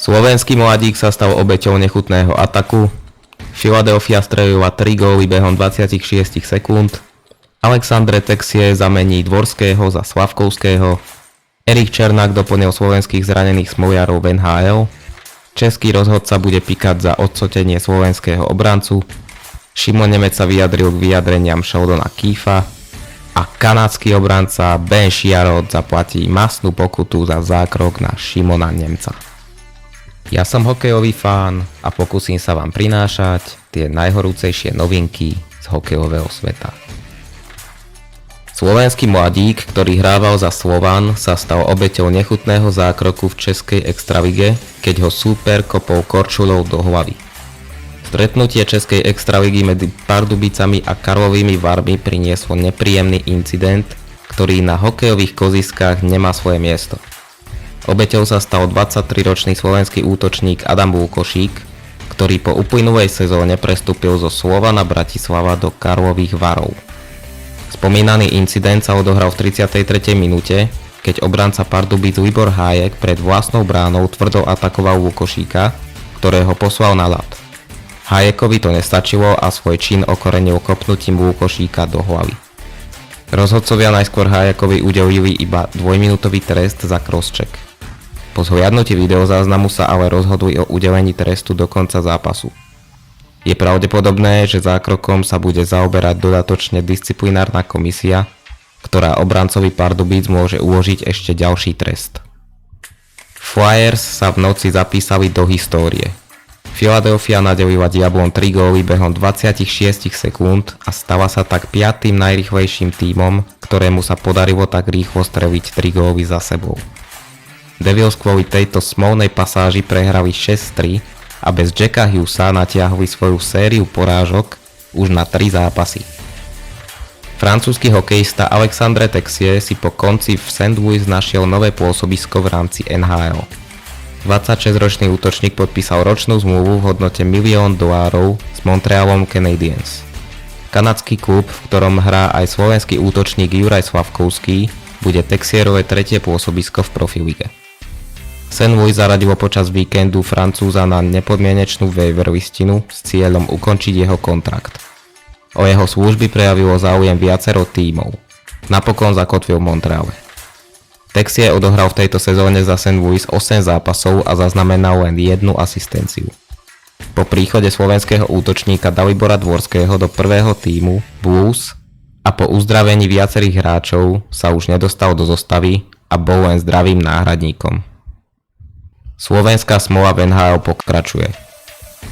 Slovenský mladík sa stal obeťou nechutného ataku. Philadelphia strelila 3 góly behom 26 sekúnd. Alexandre Texie zamení Dvorského za Slavkovského. Erik Černák doplnil slovenských zranených smoliarov v NHL. Český rozhodca bude pikať za odsotenie slovenského obrancu. Šimon Nemec sa vyjadril k vyjadreniam Sheldona Keefa. A kanadský obranca Ben Chiarot zaplatí masnú pokutu za zákrok na Šimona Nemca. Ja som hokejový fán a pokúsim sa vám prinášať tie najhorúcejšie novinky z hokejového sveta. Slovenský mladík, ktorý hrával za Slovan, sa stal obeťou nechutného zákroku v českej extralige, keď ho súper kopol korčuľou do hlavy. Stretnutie českej extraligy medzi Pardubicami a Karlovými Varmi prinieslo nepríjemný incident, ktorý na hokejových koziskách nemá svoje miesto. Obeťou sa stal 23-ročný slovenský útočník Adam Lukošík, ktorý po uplynulej sezóne prestúpil zo Slovana Bratislava do Karlových Varov. Spomínaný incident sa odohral v 33. minúte, keď obranca Pardubic Libor Hájek pred vlastnou bránou tvrdo atakoval Lukošíka, ktorého poslal na ľad. Hájekovi to nestačilo a svoj čin okorenil kopnutím Lukošíka do hlavy. Rozhodcovia najskôr Hájekovi udelili iba 2-minútový trest za crosscheck. Po zhliadnutí videozáznamu sa ale rozhodli o udelení trestu do konca zápasu. Je pravdepodobné, že zákrokom sa bude zaoberať dodatočne disciplinárna komisia, ktorá obrancovi Pardubic môže uložiť ešte ďalší trest. Flyers sa v noci zapísali do histórie. Philadelphia nadelila Diablom 3 góly behom 26 sekúnd a stala sa tak 5. najrýchlejším tímom, ktorému sa podarilo tak rýchlo streliť 3 góly za sebou. Devils kvôli tejto smolnej pasáži prehrali 6-3 a bez Jacka Hughesa natiahli svoju sériu porážok už na 3 zápasy. Francúzsky hokejista Alexandre Texier si po konci v St. Louis našiel nové pôsobisko v rámci NHL. 26-ročný útočník podpísal ročnú zmluvu v hodnote $1 000 000 s Montrealom Canadiens. Kanadský klub, v ktorom hrá aj slovenský útočník Juraj Slavkovský, bude Texierové tretie pôsobisko v profilige. St. Louis zaradilo počas víkendu Francúza na nepodmienečnú waiver listinu s cieľom ukončiť jeho kontrakt. O jeho služby prejavilo záujem viacero tímov. Napokon zakotvil v Montreale. Texier odohral v tejto sezóne za St. Louis 8 zápasov a zaznamenal len 1 asistenciu. Po príchode slovenského útočníka Dalibora Dvorského do prvého tímu Blues a po uzdravení viacerých hráčov sa už nedostal do zostavy a bol len zdravým náhradníkom. Slovenská smola v NHL pokračuje.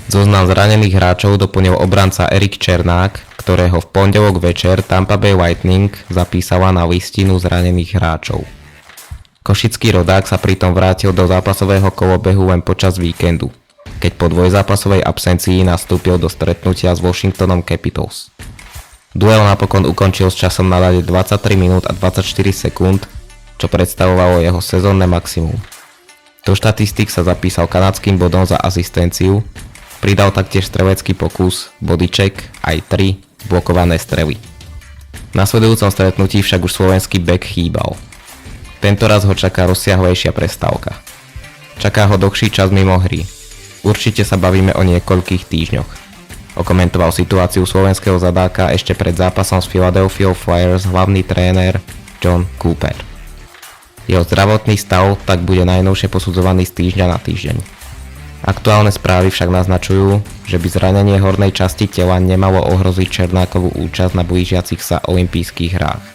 Zoznam zranených hráčov doplnil obranca Erik Černák, ktorého v pondelok večer Tampa Bay Lightning zapísala na listinu zranených hráčov. Košický rodák sa pritom vrátil do zápasového kolobehu len počas víkendu, keď po dvojzápasovej absencii nastúpil do stretnutia s Washingtonom Capitals. Duel napokon ukončil s časom na ľade 23 minút a 24 sekúnd, čo predstavovalo jeho sezónne maximum. Do štatistík sa zapísal kanadským bodom za asistenciu, pridal taktiež strelecký pokus, bodycheck aj 3 blokované strely. V nasledujúcom stretnutí však už slovenský bek chýbal. Tentoraz ho čaká rozsiahlejšia prestávka. Čaká ho dlhší čas mimo hry. Určite sa bavíme o niekoľkých týždňoch. Okomentoval situáciu slovenského zadáka ešte pred zápasom s Philadelphia Flyers hlavný tréner John Cooper. Jeho zdravotný stav tak bude najnovšie posudzovaný z týždňa na týždeň. Aktuálne správy však naznačujú, že by zranenie hornej časti tela nemalo ohroziť Černákovú účasť na blížiacich sa olympijských hrách.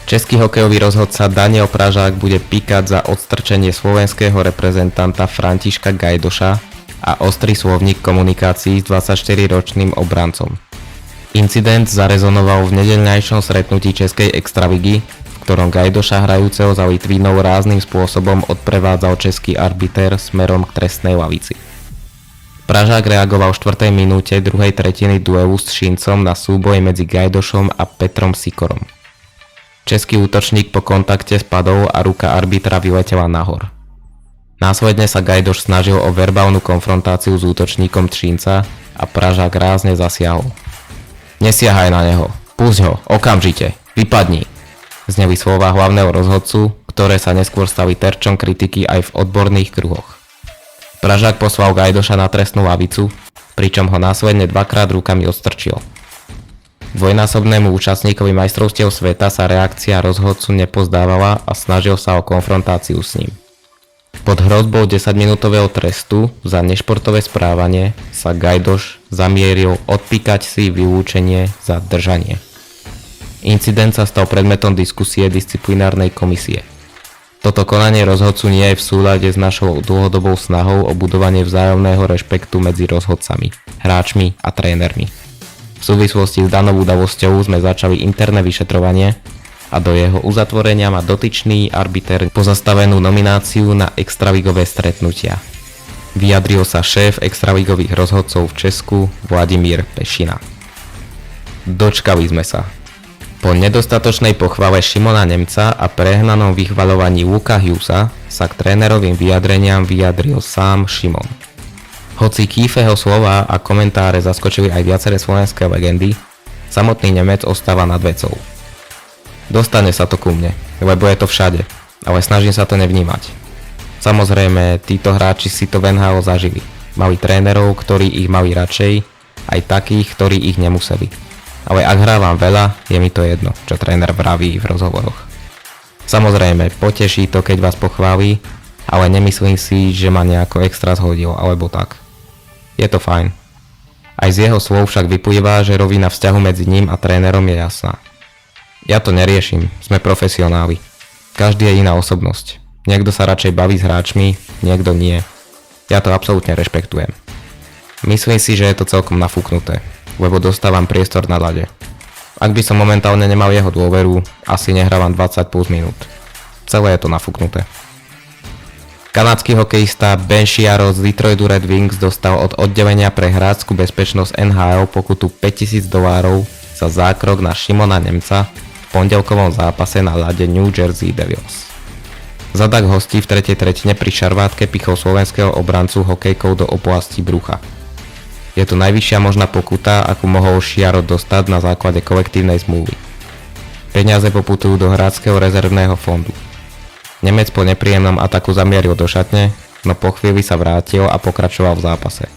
Český hokejový rozhodca Daniel Pražák bude pikať za odstrčenie slovenského reprezentanta Františka Gajdoša a ostrý slovník komunikácií s 24-ročným obrancom. Incident zarezonoval v nedeľňajšom stretnutí Českej extraligy, v ktorom Gajdoša hrajúceho za Litvínov rázným spôsobom odprevádzal český arbiter smerom k trestnej lavici. Pražák reagoval v 4. minúte druhej tretiny duelu s Šincom na súboj medzi Gajdošom a Petrom Sikorom. Český útočník po kontakte spadol a ruka arbitra vyletela nahor. Následne sa Gajdoš snažil o verbálnu konfrontáciu s útočníkom Šinca a Pražák rázne zasiahol. Nesiahaj na neho, pusť ho, okamžite, vypadni, zneli slová hlavného rozhodcu, ktoré sa neskôr stali terčom kritiky aj v odborných kruhoch. Pražák poslal Gajdoša na trestnú lavicu, pričom ho následne dvakrát rukami odstrčil. Dvojnásobnému účastníkovi majstrovstiev sveta sa reakcia rozhodcu nepozdávala a snažil sa o konfrontáciu s ním. Pod hrozbou 10-minútového trestu za nešportové správanie sa Gajdoš zamieril odpíkať si vylúčenie za držanie. Incident sa stal predmetom diskusie disciplinárnej komisie. Toto konanie rozhodcu nie je v súlade s našou dlhodobou snahou o budovanie vzájomného rešpektu medzi rozhodcami, hráčmi a trénermi. V súvislosti s danou udalosťou sme začali interné vyšetrovanie a do jeho uzatvorenia má dotyčný arbiter pozastavenú nomináciu na extraligové stretnutia. Vyjadril sa šéf extraligových rozhodcov v Česku Vladimír Pešina. Dočkali sme sa. Po nedostatočnej pochvale Šimona Nemca a prehnanom vychvaľovaní Luka Hughesa sa k trénerovým vyjadreniam vyjadril sám Šimon. Hoci Kýfeho slová a komentáre zaskočili aj viaceré slovenské legendy, samotný Nemec ostáva nad vecou. Dostane sa to ku mne, lebo je to všade, ale snažím sa to nevnímať. Samozrejme, títo hráči si to v NHL zažili. Mali trénerov, ktorí ich mali radšej, aj takých, ktorí ich nemuseli. Ale ak hrávam veľa, je mi to jedno, čo tréner vraví v rozhovoroch. Samozrejme, poteší to, keď vás pochváli, ale nemyslím si, že ma nejako extra zhodil, alebo tak. Je to fajn. Aj z jeho slov však vyplýva, že rovina vzťahu medzi ním a trénerom je jasná. Ja to neriešim, sme profesionáli. Každý je iná osobnosť. Niekto sa radšej baví s hráčmi, niekto nie. Ja to absolútne rešpektujem. Myslím si, že je to celkom nafúknuté, lebo dostávam priestor na ľade. Ak by som momentálne nemal jeho dôveru, asi nehrávam 20 plus minút. Celé je to nafúknuté. Kanadský hokejista Ben Chiarot z Detroitu Red Wings dostal od oddelenia pre hráčskú bezpečnosť NHL pokutu $5000 za zákrok na Šimona Nemca v pondelkovom zápase na ľade New Jersey Devils. Zadak hostí v tretej tretine pri šarvátke pichol slovenského obrancu hokejkou do oblasti brucha. Je to najvyššia možná pokuta, akú mohol Chiarot dostať na základe kolektívnej zmluvy. Peniaze poputujú do hráčskeho rezervného fondu. Nemec po nepríjemnom ataku zamieril do šatne, no po chvíli sa vrátil a pokračoval v zápase.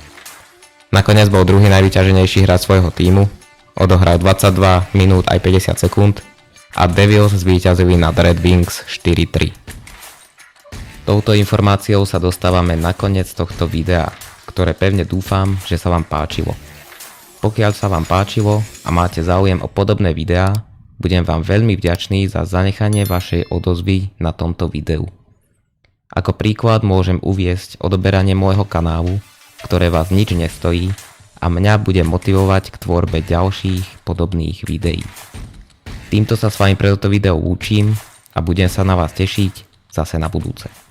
Nakoniec bol druhý najvyťaženejší hráč svojho tímu, odohral 22 minút aj 50 sekúnd a Devils zvíťazili nad Red Wings 4-3. Touto informáciou sa dostávame na koniec tohto videa, ktoré pevne dúfam, že sa vám páčilo. Pokiaľ sa vám páčilo a máte záujem o podobné videá, budem vám veľmi vďačný za zanechanie vašej odozvy na tomto videu. Ako príklad môžem uviesť odoberanie môjho kanálu, ktoré vás nič nestojí a mňa bude motivovať k tvorbe ďalších podobných videí. Týmto sa s vami pre toto video lúčim a budem sa na vás tešiť zase na budúce.